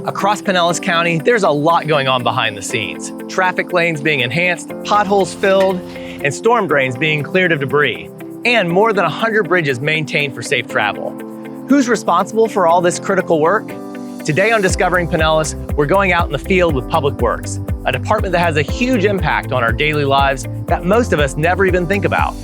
Across Pinellas County, there's a lot going on behind the scenes. Traffic lanes being enhanced, potholes filled, and storm drains being cleared of debris, and more than 100 bridges maintained for safe travel. Who's responsible for all this critical work? Today on Discovering Pinellas, we're going out in the field with Public Works, a department that has a huge impact on our daily lives that most of us never even think about.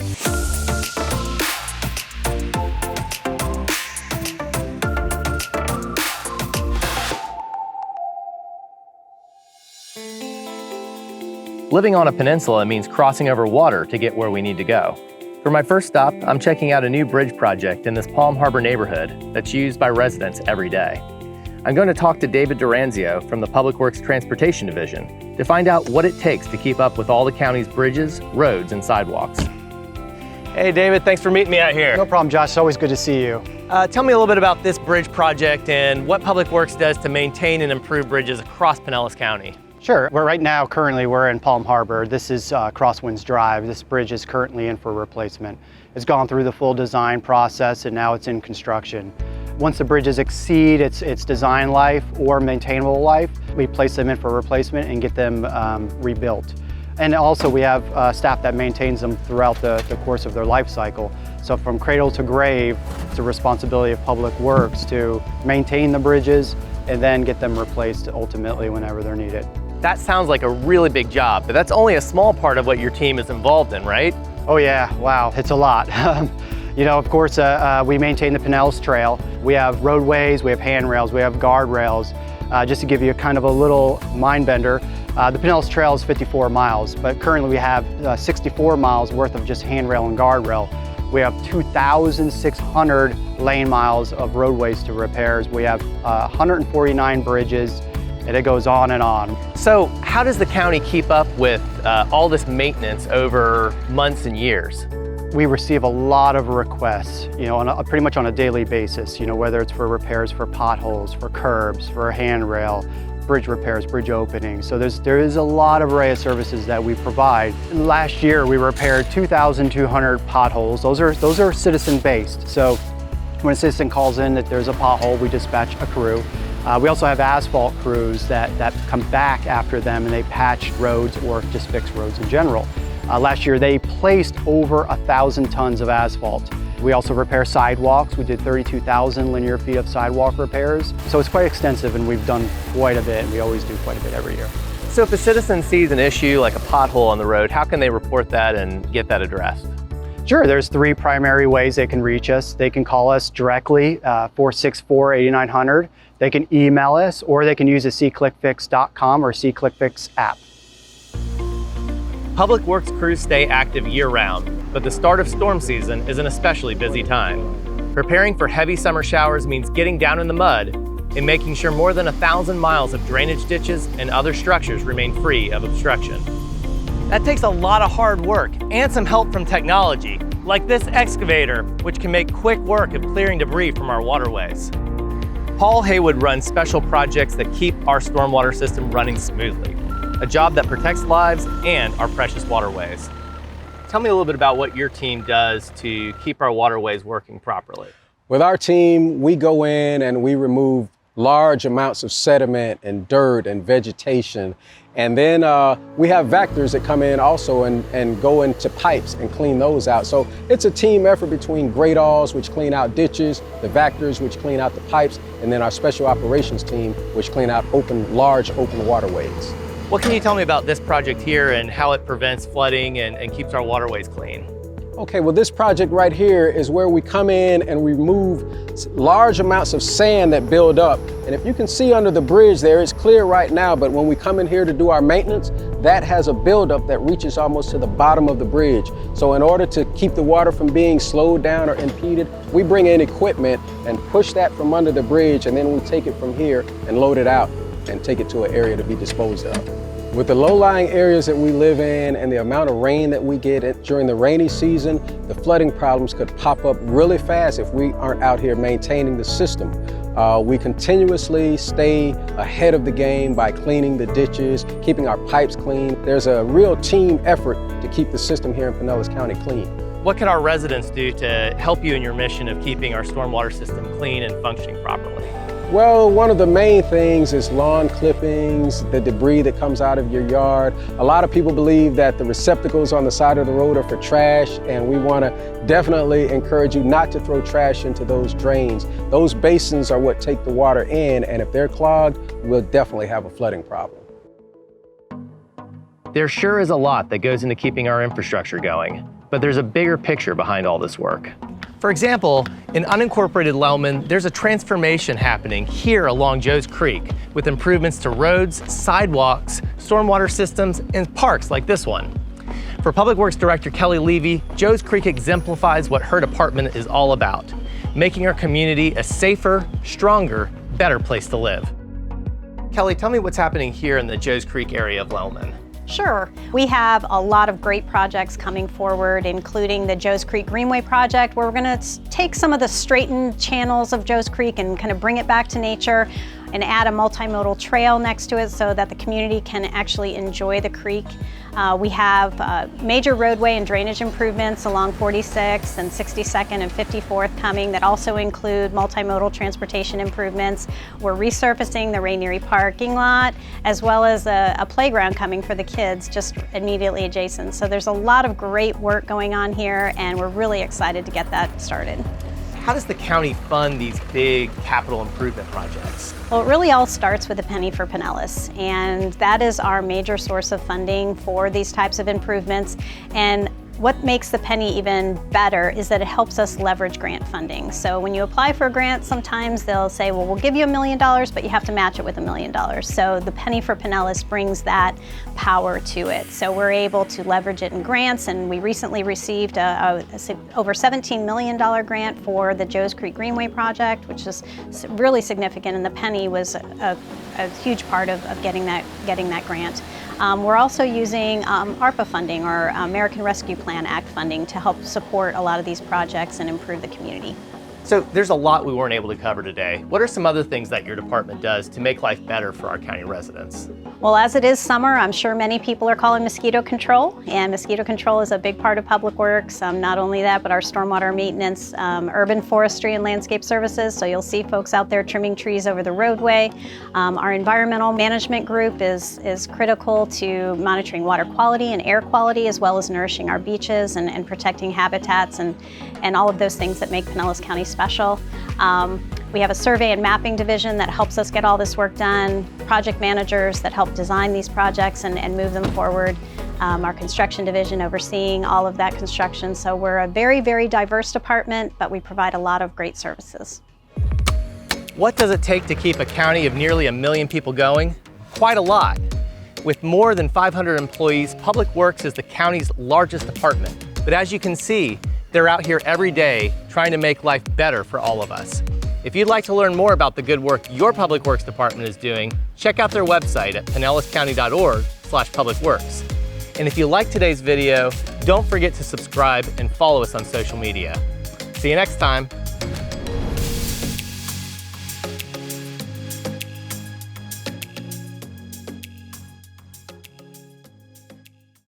Living on a peninsula means crossing over water to get where we need to go. For my first stop, I'm checking out a new bridge project in this Palm Harbor neighborhood that's used by residents every day. I'm going to talk to David Duranzio from the Public Works Transportation Division to find out what it takes to keep up with all the county's bridges, roads, and sidewalks. Hey David, thanks for meeting me out here. No problem, Josh. It's always good to see you. Tell me a little bit about this bridge project and what Public Works does to maintain and improve bridges across Pinellas County. Sure. Currently we're in Palm Harbor. This is Crosswinds Drive. This bridge is currently in for replacement. It's gone through the full design process and now it's in construction. Once the bridges exceed its design life or maintainable life, we place them in for replacement and get them rebuilt. And also we have staff that maintains them throughout the course of their life cycle. So from cradle to grave, it's the responsibility of Public Works to maintain the bridges and then get them replaced ultimately whenever they're needed. That sounds like a really big job, but that's only a small part of what your team is involved in, right? Oh yeah, wow, it's a lot. You know, of course, we maintain the Pinellas Trail. We have roadways, we have handrails, we have guardrails. Just to give you kind of a little mind bender, the Pinellas Trail is 54 miles, but currently we have 64 miles worth of just handrail and guardrail. We have 2,600 lane miles of roadways to repairs. We have 149 bridges, and it goes on and on. So how does the county keep up with all this maintenance over months and years? We receive a lot of requests, you know, pretty much on a daily basis, you know, whether it's for repairs for potholes, for curbs, for a handrail, bridge repairs, bridge openings. So there is a lot of array of services that we provide. Last year we repaired 2,200 potholes. Those are citizen-based. So when a citizen calls in that there's a pothole, we dispatch a crew. We also have asphalt crews that come back after them and they patch roads or just fix roads in general. Last year they placed over 1,000 tons of asphalt. We also repair sidewalks. We did 32,000 linear feet of sidewalk repairs. So it's quite extensive and we've done quite a bit and we always do quite a bit every year. So if a citizen sees an issue like a pothole on the road, how can they report that and get that addressed? Sure, there's three primary ways they can reach us. They can call us directly, 464-8900. They can email us, or they can use the cclickfix.com or cclickfix app. Public Works crews stay active year-round, but the start of storm season is an especially busy time. Preparing for heavy summer showers means getting down in the mud and making sure more than 1,000 miles of drainage ditches and other structures remain free of obstruction. That takes a lot of hard work and some help from technology, like this excavator, which can make quick work of clearing debris from our waterways. Paul Haywood runs special projects that keep our stormwater system running smoothly, a job that protects lives and our precious waterways. Tell me a little bit about what your team does to keep our waterways working properly. With our team, we go in and we remove large amounts of sediment and dirt and vegetation. And then we have vectors that come in also and go into pipes and clean those out. So it's a team effort between gradals, which clean out ditches, the vectors, which clean out the pipes, and then our special operations team, which clean out large open waterways. What can you tell me about this project here and how it prevents flooding and keeps our waterways clean? Okay, well this project right here is where we come in and remove large amounts of sand that build up. And if you can see under the bridge there, it's clear right now, but when we come in here to do our maintenance, that has a buildup that reaches almost to the bottom of the bridge. So in order to keep the water from being slowed down or impeded, we bring in equipment and push that from under the bridge, and then we take it from here and load it out and take it to an area to be disposed of. With the low-lying areas that we live in and the amount of rain that we get during the rainy season, the flooding problems could pop up really fast if we aren't out here maintaining the system. We continuously stay ahead of the game by cleaning the ditches, keeping our pipes clean. There's a real team effort to keep the system here in Pinellas County clean. What can our residents do to help you in your mission of keeping our stormwater system clean and functioning properly? Well, one of the main things is lawn clippings, the debris that comes out of your yard. A lot of people believe that the receptacles on the side of the road are for trash, and we want to definitely encourage you not to throw trash into those drains. Those basins are what take the water in, and if they're clogged, we'll definitely have a flooding problem. There sure is a lot that goes into keeping our infrastructure going, but there's a bigger picture behind all this work. For example, in unincorporated Lellman, there's a transformation happening here along Joe's Creek with improvements to roads, sidewalks, stormwater systems, and parks like this one. For Public Works Director Kelly Levy, Joe's Creek exemplifies what her department is all about, making our community a safer, stronger, better place to live. Kelly, tell me what's happening here in the Joe's Creek area of Lellman. Sure. We have a lot of great projects coming forward, including the Joe's Creek Greenway project, where we're going to take some of the straightened channels of Joe's Creek and kind of bring it back to nature and add a multimodal trail next to it so that the community can actually enjoy the creek. We have major roadway and drainage improvements along 46th and 62nd and 54th coming that also include multimodal transportation improvements. We're resurfacing the Rainieri parking lot, as well as a playground coming for the kids just immediately adjacent. So there's a lot of great work going on here, and we're really excited to get that started. How does the county fund these big capital improvement projects? Well, it really all starts with a penny for Pinellas, and that is our major source of funding for these types of improvements. And what makes the penny even better is that it helps us leverage grant funding. So when you apply for a grant, sometimes they'll say, well, we'll give you $1 million, but you have to match it with $1 million. So the penny for Pinellas brings that power to it. So we're able to leverage it in grants, and we recently received a over $17 million grant for the Joe's Creek Greenway project, which is really significant, and the penny was a huge part of getting that grant. We're also using ARPA funding, or American Rescue Plan Act funding, to help support a lot of these projects and improve the community. So there's a lot we weren't able to cover today. What are some other things that your department does to make life better for our county residents? Well, as it is summer, I'm sure many people are calling mosquito control, and mosquito control is a big part of Public Works. Not only that, but our stormwater maintenance, urban forestry and landscape services. So you'll see folks out there trimming trees over the roadway. Our environmental management group is critical to monitoring water quality and air quality, as well as nourishing our beaches and protecting habitats and all of those things that make Pinellas County special. We have a survey and mapping division that helps us get all this work done, project managers that help design these projects and move them forward, our construction division overseeing all of that construction. So we're a very, very diverse department, but we provide a lot of great services. What does it take to keep a county of nearly 1 million people going? Quite a lot. With more than 500 employees, Public Works is the county's largest department. But as you can see, they're out here every day trying to make life better for all of us. If you'd like to learn more about the good work your Public Works department is doing, check out their website at pinellascounty.org/publicworks. And if you liked today's video, don't forget to subscribe and follow us on social media. See you next time.